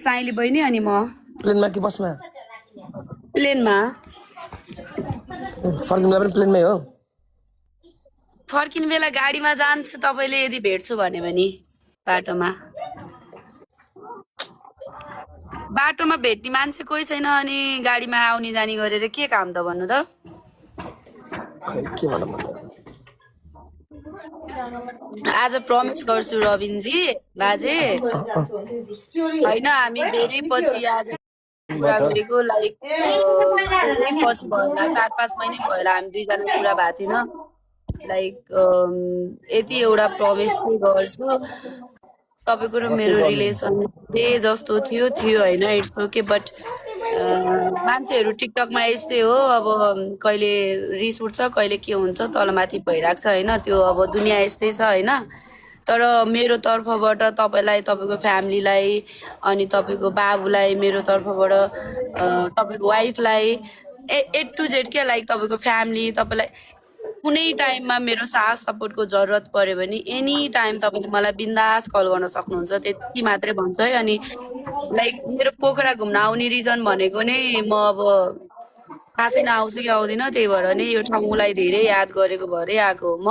साइली बहिनी अनि म प्लेनमा कि बसमा प्लेनमा फर्किनु पनि प्लेनमै हो फर्किने बेला गाडीमा जान्छु तपाईले यदि भेट्छु भने पनि बाटोमा भेट्ने मान्छे कोही छैन अनि गाडीमा आउने जाने गरेर के काम त भन्नु त खै के भनौँ त आज प्रमिस गर्छु रबिनजी बाजे हैन हामी धेरै पछि आज कुरा गरेको लाइक पछि भयो होला 4-5 महिना भयो होला हामी दुईजना कुरा भएको थिएन लाइक यति एउटा प्रमिस गर्छु तपाईको र मेरो रिलेसन जे जस्तो थियो हैन इट्स ओके बट मान्छेहरु टिकटकमा यस्तै हो अब कहिले रिस उठ्छ कहिले के हुन्छ तलमाथि भइराख्छ हैन त्यो अब दुनिया यस्तै छ हैन तर मेरो तर्फबाट तपाईलाई तपाईको फ्यामिलीलाई अनि तपाईको बाबुलाई मेरो तर्फबाट तपाईको वाइफलाई ए टु जेड के लाइक तपाईको फ्यामिली तपाईलाई कुनै टाइममा मेरो साथ सपोर्टको जरुरत पर्यो भने एनी टाइम तपाईले मलाई बिन्दास कल गर्न सक्नुहुन्छ त्यति मात्रै भन्छु है अनि लाइक मेरो पोखरा घुम्न आउने रिजन भनेको नै म अब थाहा छैन आउँछु कि आउँदिन त्यही भएर नै यो ठाउँलाई धेरै याद गरेको भएरै आएको हो म